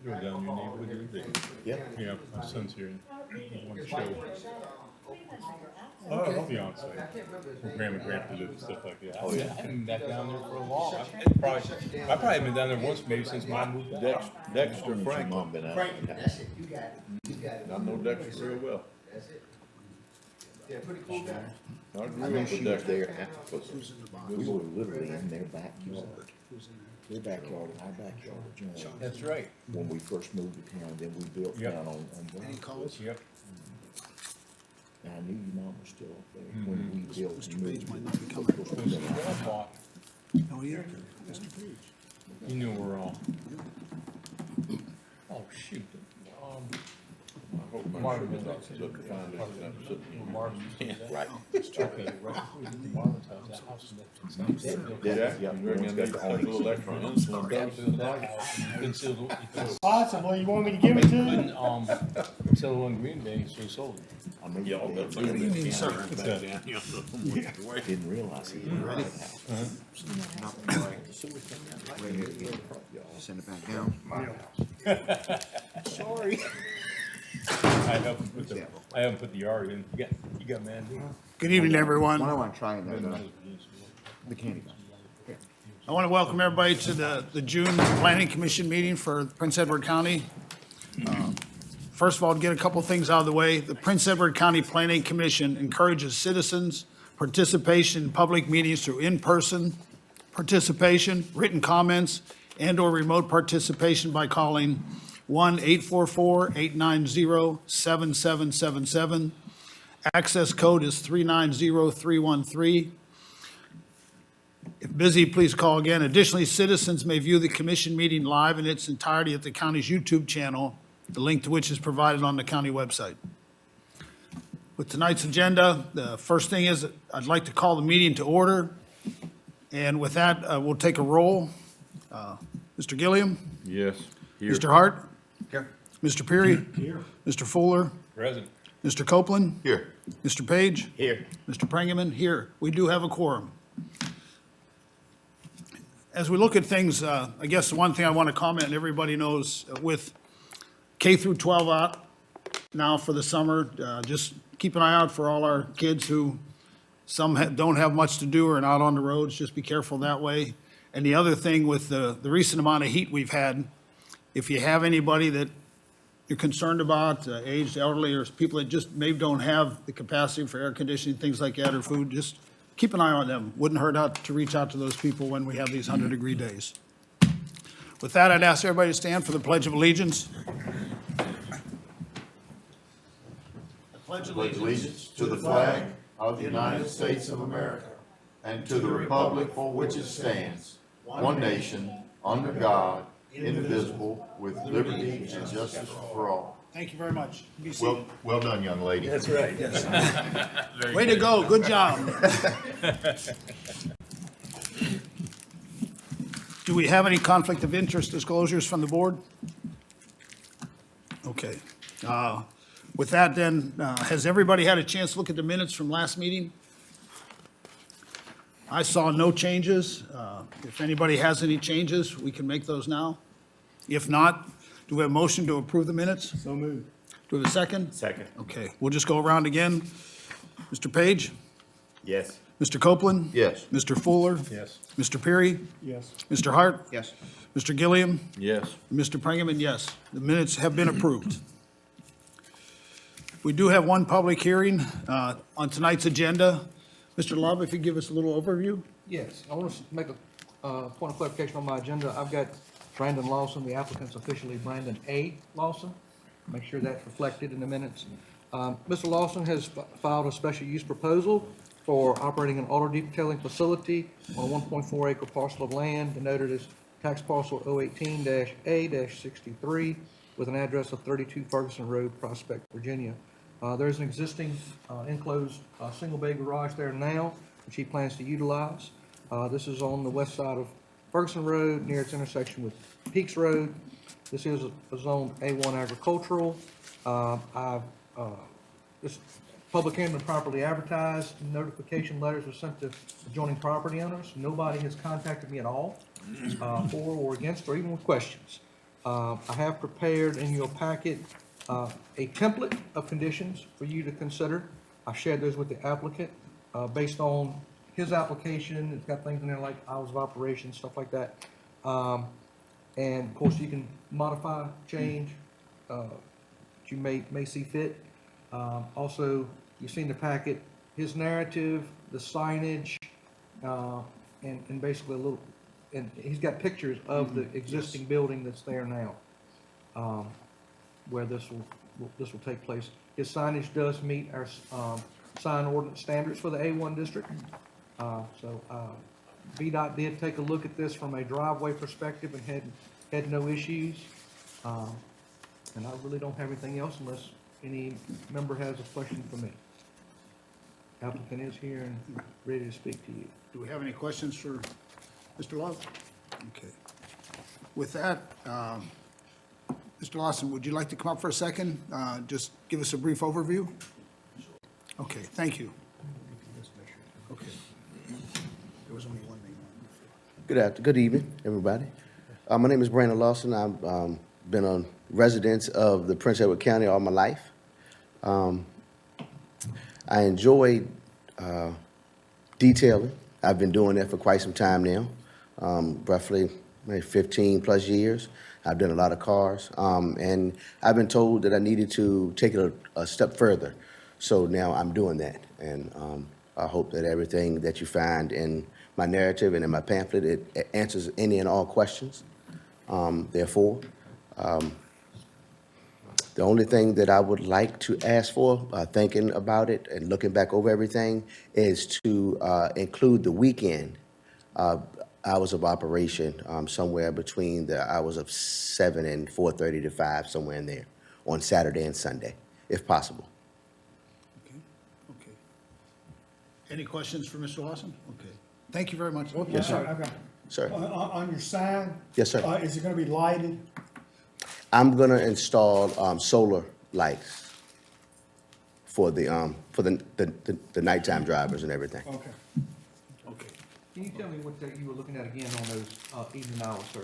Go down your neighborhood. Yeah. Yeah, my son's here. He wants to show. Oh, I'll be on site. Where Grandma and Grandpa live and stuff like that. Oh, yeah. I haven't been back down there for a long. I probably been down there once, maybe since Mom moved out. Dexter Franklin been out. That's it, you got it, you got it. I know Dexter real well. That's it. Yeah, pretty cool guy. I I grew know up she with was Dexter. there after, we were literally in their backyard. Their backyard and our backyard. That's right. When we first moved to town, then we built Yep. down on Brown. Yep. And I knew your mom was still up there when we built. Mr. Page might not be coming. Oh, yeah, Mr. Page. You knew we're all. Oh, shoot. I hope my Marvin sugar was not up sitting behind us and I'm sitting. Marvin. Right. Okay, right. Marvin's house, that house is next to Did I? Yeah, You reckon I need a little extra insulin dose? Possibly, you want me to give it to you? Couldn't, sell one Green Bay, so he sold it. I mean, Y'all they better didn't look at even- sir. didn't realize he was at the house. Send it back down. Sorry. I haven't put the yard in. You got mad, didn't you? Good evening, everyone. I want to try the candy. I want to welcome everybody to the June Planning Commission meeting for Prince Edward County. First of all, to get a couple things out of the way, the Prince Edward County Planning Commission encourages citizens' participation in public meetings through in-person participation, written comments, and/or remote participation by calling 1-844-890-7777. Access code is 390313. If busy, please call again. Additionally, citizens may view the commission meeting live in its entirety at the county's YouTube channel, the link to which is provided on the county website. With tonight's agenda, the first thing is I'd like to call the meeting to order. And with that, we'll take a roll. Mr. Gilliam? Yes. Here. Mr. Hart? Here. Mr. Peary? Here. Mr. Fuller? Present. Mr. Copeland? Here. Mr. Page? Here. Mr. Prengerman? Here. We do have a quorum. As we look at things, I guess the one thing I want to comment, and everybody knows, with K through 12 out now for the summer, just keep an eye out for all our kids who don't have much to do or are out on the roads. Just be careful that way. And the other thing with the recent amount of heat we've had, if you have anybody that you're concerned about, aged, elderly, or people that just maybe don't have the capacity for air conditioning, things like that, or food, just keep an eye on them. Wouldn't hurt to reach out to those people when we have these 100-degree days. With that, I'd ask everybody to stand for the Pledge of Allegiance. Pledge allegiance to the flag of the United States of America and to the republic for which it stands, one nation, under God, indivisible, with liberty and justice for all. Thank you very much. Be seated. Well done, young lady. That's right. Way to go, good job. Do we have any conflict of interest disclosures from the board? Okay. With that then, has everybody had a chance to look at the minutes from last meeting? I saw no changes. If anybody has any changes, we can make those now. If not, do we have a motion to approve the minutes? So moved. Do we have a second? Second. Okay, we'll just go around again. Mr. Page? Yes. Mr. Copeland? Yes. Mr. Fuller? Yes. Mr. Peary? Yes. Mr. Hart? Yes. Mr. Gilliam? Yes. Mr. Prengerman, yes. The minutes have been approved. We do have one public hearing on tonight's agenda. Mr. Love, if you give us a little overview? Yes, I want to make a point of clarification on my agenda. I've got Brandon Lawson, the applicant's officially Brandon A. Lawson. Make sure that's reflected in the minutes. Mr. Lawson has filed a special use proposal for operating an auto detailing facility on a 1.4 acre parcel of land denoted as tax parcel 018-A-63 with an address of 32 Ferguson Road, Prospect, Virginia. There's an existing enclosed single bay garage there now, which he plans to utilize. This is on the west side of Ferguson Road, near its intersection with Peaks Road. This is a zone A1 agricultural. This Public hearing been properly advertised, notification letters were sent to adjoining property owners. Nobody has contacted me at all, for or against, or even with questions. I have prepared in your packet, a template of conditions for you to consider. I shared those with the applicant, based on his application. It's got things in there like hours of operation, stuff like that. And of course, you can modify, change, that you may see fit. Also, you've seen the packet, his narrative, the signage, and basically a little, and he's got pictures of the existing building that's there now, where this will take place. His signage does meet our, sign ordinance standards for the A1 district. VDOT did take a look at this from a driveway perspective and had no issues. And I really don't have anything else unless any member has a question for me. Applicant is here and ready to speak to you. Do we have any questions for Mr. Love? Okay. With that, Mr. Lawson, would you like to come up for a second? Just give us a brief overview? Okay, thank you. Okay. There was only one name. Good evening, everybody. My name is Brandon Lawson. I've been a resident of the Prince Edward County all my life. I enjoy detailing. I've been doing that for quite some time now, roughly maybe 15 plus years. I've done a lot of cars, and I've been told that I needed to take it a step further. So now I'm doing that, and I hope that everything that you find in my narrative and in my pamphlet, it answers any and all questions. Therefore, the only thing that I would like to ask for, thinking about it and looking back over everything, is to include the weekend hours of operation somewhere between the hours of 7 and 4:30 to 5, somewhere in there, on Saturday and Sunday, if possible. Okay, okay. Any questions for Mr. Lawson? Okay. Thank you very much. Yes, sir. Okay. Sir? On your sign? Yes, sir. Is it gonna be lighted? I'm gonna install solar lights for the nighttime drivers and everything. Okay. Okay. Can you tell me what you were looking at again on those evening hours, sir?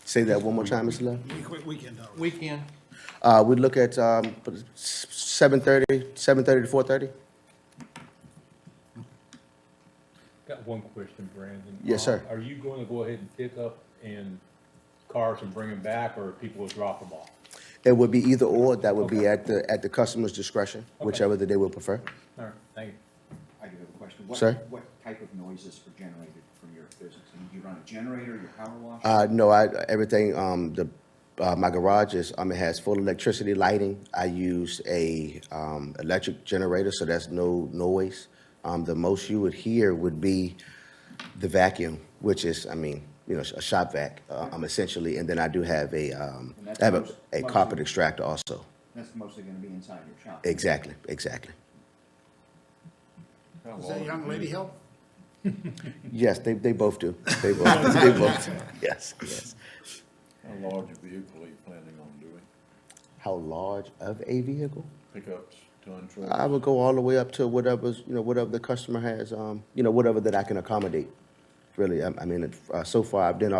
Say that one more time, Mr. Love. Weekend hours. Weekend? We look at 7:30 to 4:30. Got one question, Brandon. Yes, sir. Are you going to go ahead and pick up in cars and bring them back, or people will drop them off? It would be either or. That would be at the customer's discretion, Okay. whichever that they would prefer. All right, thank you. I do have a question. Sir? What type of noises are generated from your business? I mean, do you run a generator, your power wash? No, everything, my garage is, it has full electricity lighting. I use a, electric generator, so that's no noise. The most you would hear would be the vacuum, which is, a shop vac, essentially, and then I do have I have a carpet extractor also. That's mostly gonna be inside your shop. Exactly. Does that young lady help? Yes, they both do. They both do. Yes. How large a vehicle are you planning on doing? How large of a vehicle? Pickups, ton trucks? I would go all the way up to whatever the customer has, whatever that I can accommodate. Really, so far I've done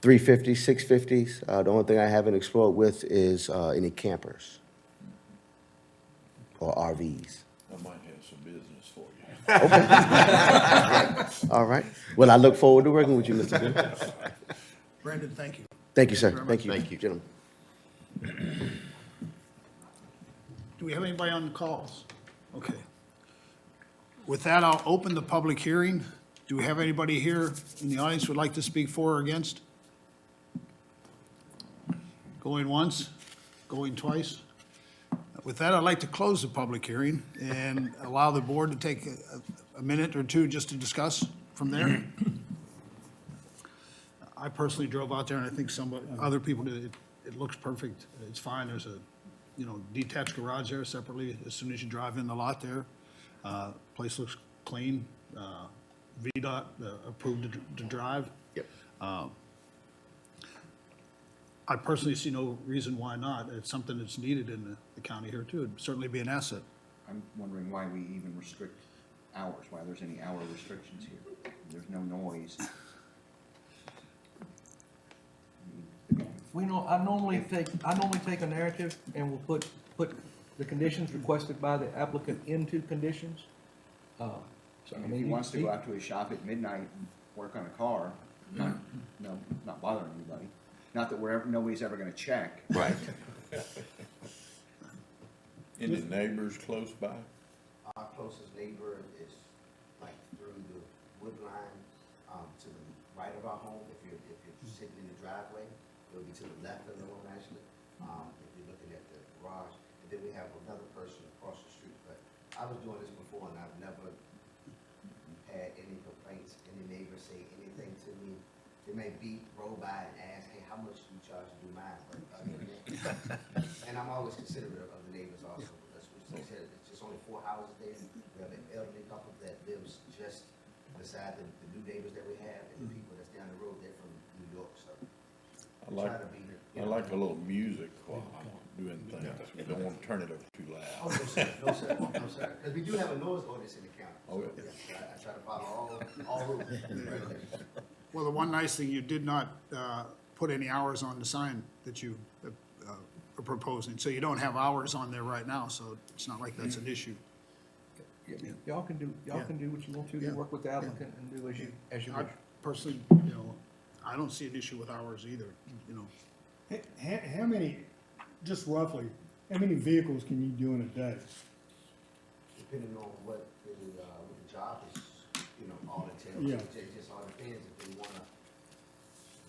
350s, 650s. The only thing I haven't explored with is any campers or RVs. I might have some business for you. All right. Well, I look forward to working with you, Mr. Bill. Brandon, thank you. Thank you, sir. Very Thank much. you, gentlemen. Do we have anybody on the calls? Okay. With that, I'll open the public hearing. Do we have anybody here in the audience who would like to speak for or against? Going once, going twice? With that, I'd like to close the public hearing and allow the board to take a minute or two just to discuss from there. I personally drove out there, and I think other people did. It looks perfect. It's fine. There's a, detached garage there separately as soon as you drive in the lot there. Place looks clean. VDOT approved to drive. Yep. I personally see no reason why not. It's something that's needed in the county here too. It'd certainly be an asset. I'm wondering why we even restrict hours, why there's any hour restrictions here. There's no noise. I normally take a narrative and we'll put the conditions requested by the applicant into conditions. So, I mean, if he wants to go out to his shop at midnight and work on a car, not bothering anybody. Not that nobody's ever gonna check. Right. Any neighbors close by? Our closest neighbor is like through the wood line, to the right of our home. If you're sitting in the driveway, it'll be to the left of the home actually. If you're looking at the garage, and then we have another person across the street. But I was doing this before and I've never had any complaints, any neighbors say anything to me. They may roll by and ask, hey, how much do you charge to do mine? But other than that, and I'm always considerate of the neighbors also, because we said it's just only 4 houses there. We have an elderly couple that lives just beside the new neighbors that we have, and the people that's down the road, they're from New York, so I we like, try to be, I like a little music while I'm doing things. We don't want to turn it up too Oh, loud. no, sir, no, sir, no, sir, because we do have a noise ordinance in the county. Oh, So, yeah. I try to follow all rules. Well, the one nice thing, you did not put any hours on the sign that you are proposing. So you don't have hours on there right now, so it's not like that's an issue. Y'all can do what you want to, Yeah. work with the applicant and do as you I wish. personally, I don't see an issue with hours either, How many, just roughly, how many vehicles can you do in a day? Depending on what the job is, all entails. Yeah. It just all depends if they want a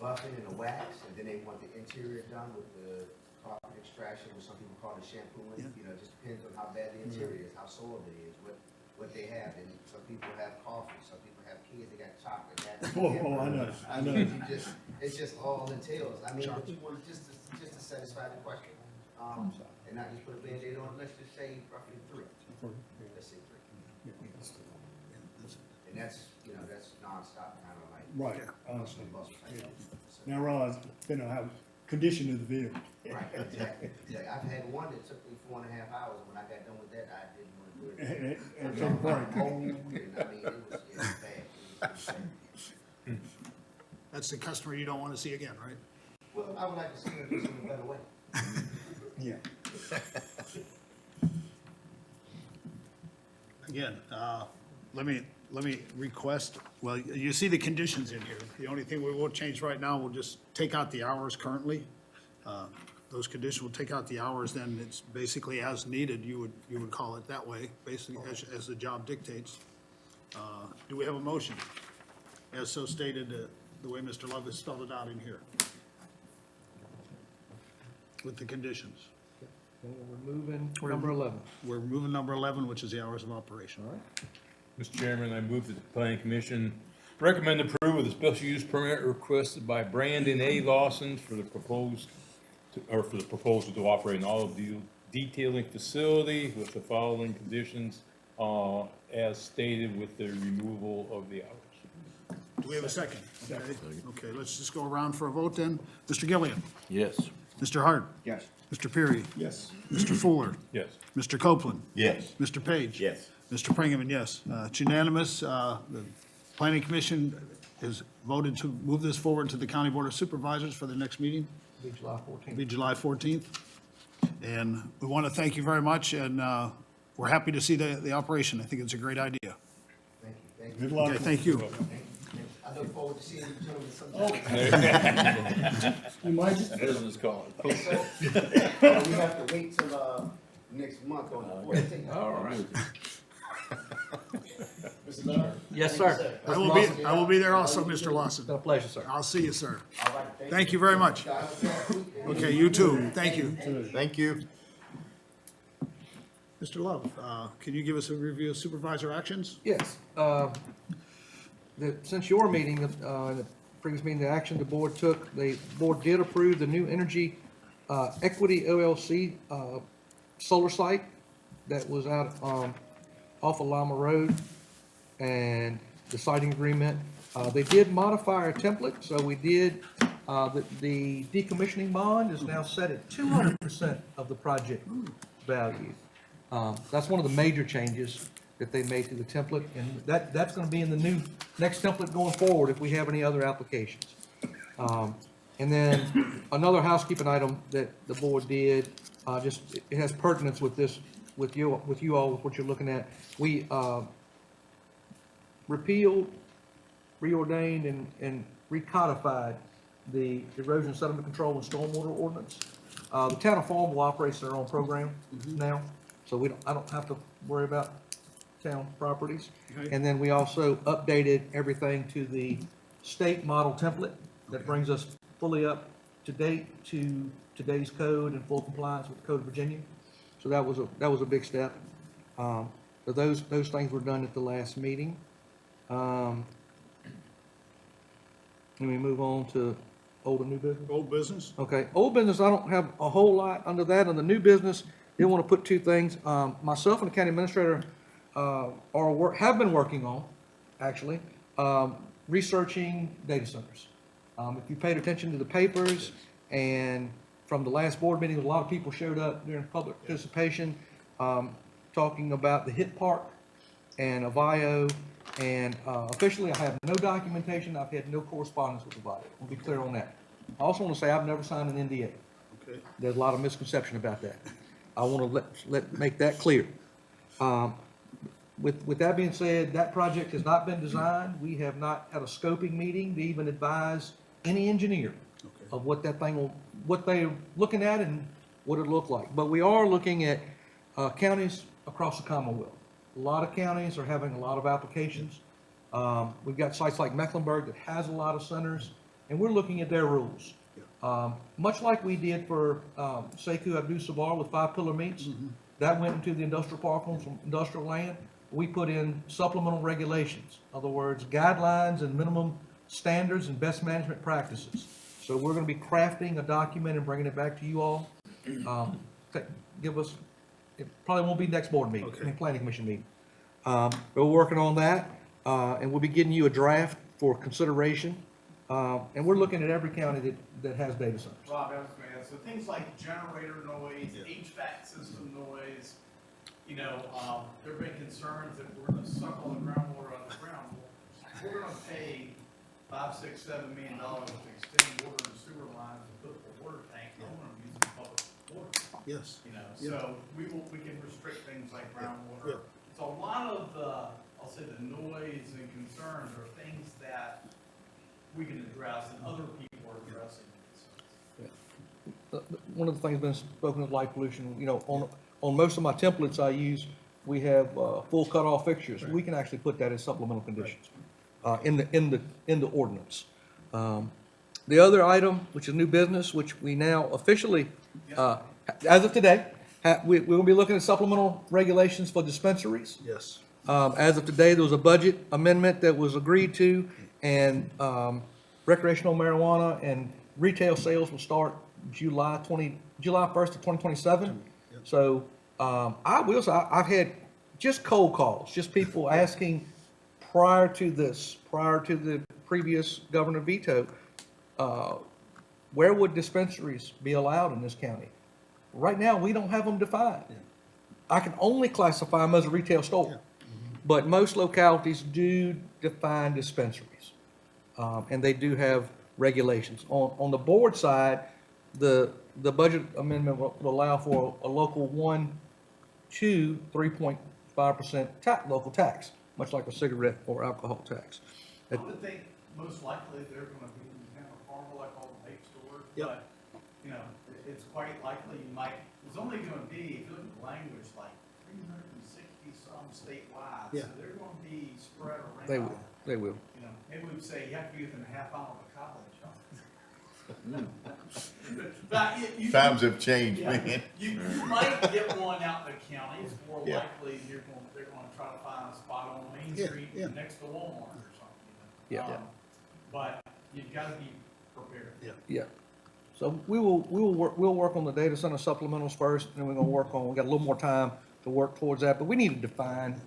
buffing and a wax, and then they want the interior done with the carpet extraction, or some people call it shampooing. It just depends on how bad the interior is, how soiled it is, what they have. And some people have coffee, some people have kids, they got chocolate. Oh, I know, I know. It's just all entails. I mean, but you want just to satisfy the question. And not just put a Band-Aid on, let's just say roughly 3. Let's say 3. And that's nonstop, kind of like. Right, I Hustle understand. and bustle type of thing. So- Now, realize, depending on how condition of the vehicle. Right, exactly. I've had one that took me 4.5 hours, and when I got done with that, I didn't want to do it. And take a break. And I mean, it was bad. It was bad. That's the customer you don't want to see again, right? Well, I would like to see it in a better way. Yeah. Again, let me request, well, you see the conditions in here. The only thing we will change right now, we'll just take out the hours currently. Those conditions will take out the hours, then it's basically as needed, you would call it that way, basically as the job dictates. Do we have a motion? As so stated, the way Mr. Love has spelled it out in here. With the conditions. Okay, we're moving number 11. We're moving number 11, which is the hours of operation. All right. Mr. Chairman, I move that the planning commission recommend approval of the special use permit requested by Brandon A. Lawson for the proposal to operate an auto detailing facility with the following conditions, as stated with the removal of the hours. Do we have a second? Okay, let's just go around for a vote then. Mr. Gillian? Yes. Mr. Hart? Yes. Mr. Perry? Yes. Mr. Fuller? Yes. Mr. Copeland? Yes. Mr. Page? Yes. Mr. Pringaman, yes. It's unanimous. The planning commission has voted to move this forward to the county board of supervisors for the next meeting. Be July 14th. It'll be July 14th. And we want to thank you very much, and we're happy to see the operation. I think it's a great idea. Thank you, thank you. Good luck. Okay, thank you. I look forward to seeing you gentlemen sometime. You might, Business card. We have to wait till, next month on the 14th. All right. Mr. Leonard? Yes, sir. I will be there also, Mr. Lawson. It's been a pleasure, sir. I'll see you, sir. All right, Thank you very much. Okay, you too. Thank you. Thank you. Mr. Love, can you give us a review of supervisor actions? Yes. Since your meeting, the previous meeting, the action the board took, the board did approve the new Energy Equity LLC solar site that was out off of Lima Road, and the siting agreement. They did modify our template, so we did The decommissioning bond is now set at 200% of the project value. That's one of the major changes that they made to the template, and that's gonna be in the next template going forward if we have any other applications. And then another housekeeping item that the board did, it has pertinence with this, with you all, with what you're looking at. We, repealed, reordained, and recodified the erosion sediment control and stormwater ordinance. The town of Farmville operates their own program now, so I don't have to worry about town properties. And then we also updated everything to the state model template that brings us fully up to date to today's code and full compliance with the Code of Virginia. So that was a big step. So those things were done at the last meeting. Let me move on to old and new business. Old business? Okay, old business, I don't have a whole lot under that. On the new business, did want to put two things. Myself and the county administrator have been working on, actually, researching data centers. If you paid attention to the papers, and from the last board meeting, a lot of people showed up during public participation, talking about the HIT Park and Avio, and officially, I have no documentation. I've had no correspondence with Avio. We'll be clear on that. I also want to say I've never signed an NDA. Okay. There's a lot of misconception about that. I want to make that clear. With that being said, that project has not been designed. We have not had a scoping meeting to even advise any engineer of what what they're looking at and what it looked like. But we are looking at counties across the Commonwealth. A lot of counties are having a lot of applications. We've got sites like Mecklenburg that has a lot of centers, and we're looking at their rules. Much like we did for Sekou Abdou-Savar with 5 pillar meets, that went into the industrial park on some industrial land. We put in supplemental regulations, in other words, guidelines and minimum standards and best management practices. So we're going to be crafting a document and bringing it back to you all. Give us, it probably won't be next board meeting, planning commission meeting. But we're working on that, and we'll be getting you a draft for consideration. And we're looking at every county that has data centers. Rob, I was going to add, so things like generator noise, HVAC system noise, you know, there have been concerns that we're going to suck all the groundwater out of the ground. Well, we're going to pay $5, $6, $7 million to extend water and sewer lines and put a water tank. I want to use public water. Yes. You know, so we can restrict things like groundwater. So a lot of the, I'll say the noise and concerns are things that we can address and other people are addressing. One of the things been spoken of, light pollution, you know, on most of my templates I use, we have full cutoff fixtures. We can actually put that as supplemental conditions in the ordinance. The other item, which is new business, which we now officially, as of today, we're going to be looking at supplemental regulations for dispensaries. Yes. As of today, there was a budget amendment that was agreed to, and recreational marijuana and retail sales will start July 1st of 2027. So I will say, I've had just cold calls, just people asking prior to the previous governor veto, where would dispensaries be allowed in this county? Right now, we don't have them defined. I can only classify them as a retail store, but most localities do define dispensaries, and they do have regulations. On the board side, the budget amendment will allow for a local 1 to 3.5% local tax, much like a cigarette or alcohol tax. I would think most likely they're going to be in kind of Farmville, like all the vape stores, but, you know, it's quite likely you might, there's only going to be, if you look at the language, like 360 some statewide, so they're going to be spread around. They will. You know, maybe we'd say you have to be within a half hour of a college. But Times have changed, yeah, man. you might get one out in the county. It's more likely they're going to try to find a spot on Main Street next to Walmart or something. You know? But you've got to be prepared. Yeah. So we'll work on the data center supplementals first, and then we're going to we got a little more time to work towards that, but we need to define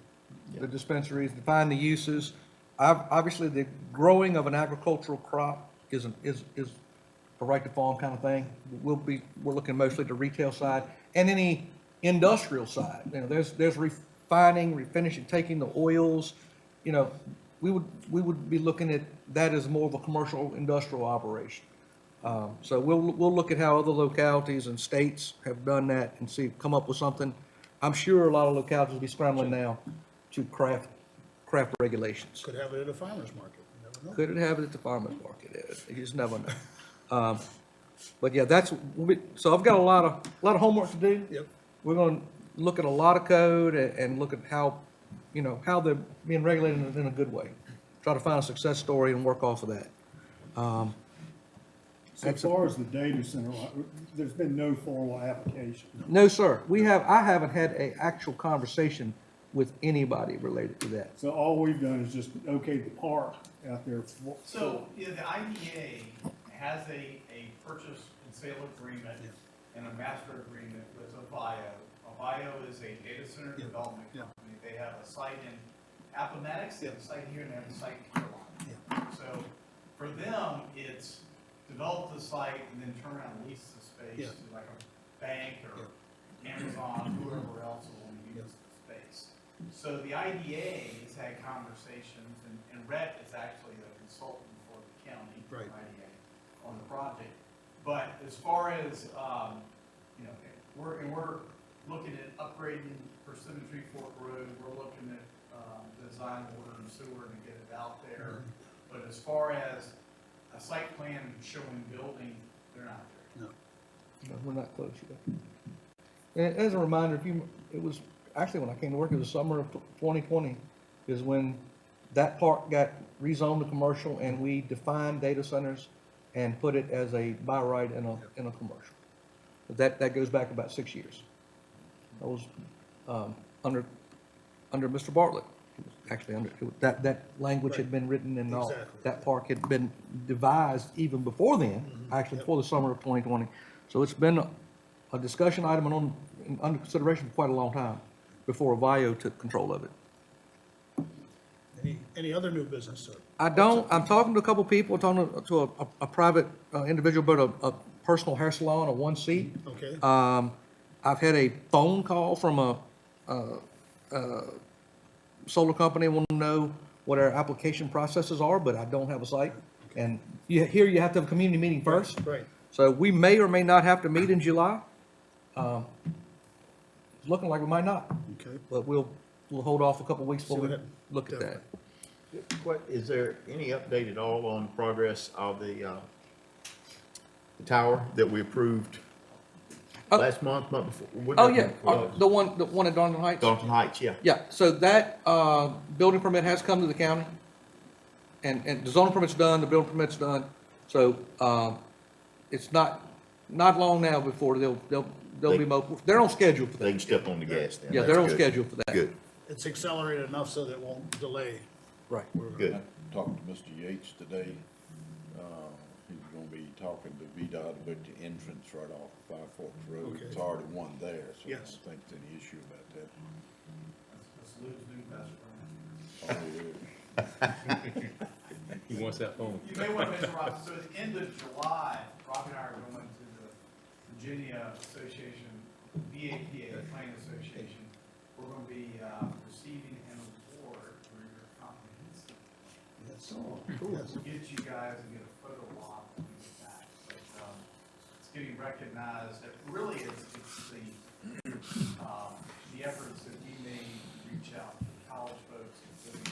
the dispensaries, define the uses. Obviously, the growing of an agricultural crop is a right to farm kind of thing. We're looking mostly at the retail side and any industrial side. You know, there's refining, refinishing, taking the oils, you know, we would be looking at that as more of a commercial industrial operation. So we'll look at how other localities and states have done that and come up with something. I'm sure a lot of localities will be scrambling now to craft regulations. Could have it at a farmer's market, you never know. Could it have it at the farmer's market? You just never know. But yeah, so I've got a lot of homework to do. Yep. We're gonna look at a lot of code and look at how they're being regulated in a good way. Try to find a success story and work off of that. So as far as the data center, there's been no formal application. No, sir. I haven't had an actual conversation with anybody related to that. So all we've done is just okay the park out there. So, yeah, the IDA has a purchase and sale agreement and a master agreement with Avio. Avio is a data center development company. They have a site in Appomattox, they have a site here, and they have a site in Carolina. So for them, it's develop the site and then turn around and lease the space to like a bank or Amazon, whoever else will want to use the space. So the IDA has had conversations, and Rhett is actually the consultant for the county, for IDA, on the project. But as far as, we're looking at upgrading Persimmon Tree Fork Road, we're looking at design water and sewer to get it out there. But as far as a site plan showing building, they're not there. No, we're not close yet. And as a reminder, it was actually when I came to work, it was summer of 2020 is when that park got rezoned to commercial and we defined data centers and put it as a by right in a commercial. But that goes back about 6 years. That was under Mr. Bartlett. Actually, that language had been written and all. Exactly. That park had been devised even before then, actually before the summer of 2020. So it's been a discussion item and under consideration for quite a long time before Avio took control of it. Any other new business, sir? I'm talking to a couple people, talking to a private individual, but a personal hair salon, a one seat. Okay. I've had a phone call from a solar company wanting to know what our application processes are, but I don't have a site. And here you have to have a community meeting first. Right. So we may or may not have to meet in July. It's looking like we might not, Okay. but we'll hold off a couple weeks before we what look at that. What, is there any update at all on progress of the tower that we approved last month before? Oh, yeah, the one at Darlington Heights? Dalton Heights, yeah. Yeah, so that building permit has come to the county, and the zoning permit's done, the building permit's done. So it's not long now before they'll be mobile. They're on schedule for They that. can step on the gas then. Yeah, That's they're on good. schedule for that. Good, It's accelerated enough so that it won't delay. Right. good. Talking to Mr. Yates today, he's gonna be talking to VDOT about the entrance right off Five Forks Road. Okay. It's already one there, so I Yes. don't think there's any issue about that. That's Lou's new best friend. Oh, He wants that phone. You may want to mention, Rob, so at the end of July, Rob and I are going to the Virginia Association, VAPA, Planning Association. We're going to be receiving an award for your comprehensive. We'll get you guys and get a photo op and get that. But it's getting recognized. Really, it's the efforts that we made to reach out to the college folks, including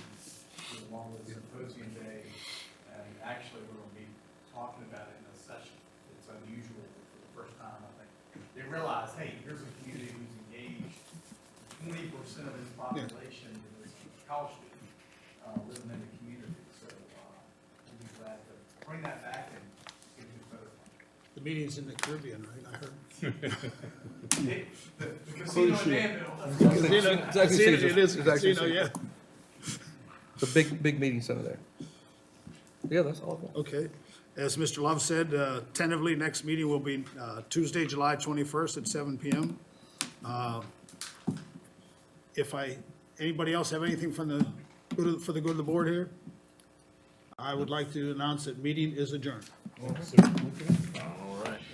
along with the symposium day. And actually, we're going to be talking about it in a session. It's unusual for the first time, I think. They realize, hey, here's a community who's engaged. 20% of its population is college student living in the community. So we'll be glad to bring that back and give you a photo. The meeting's in the Caribbean, right? I heard. The casino in Danville. It's actually Caesar's. It is, It's actually casino, yeah. It's a big meeting center there. Yeah, that's all. I've got. Okay. As Mr. Love said, tentatively, next meeting will be Tuesday, July 21st at 7 PM. Anybody else have anything for the good of the board here? I would like to announce that meeting is adjourned. Oh, 6 o'clock?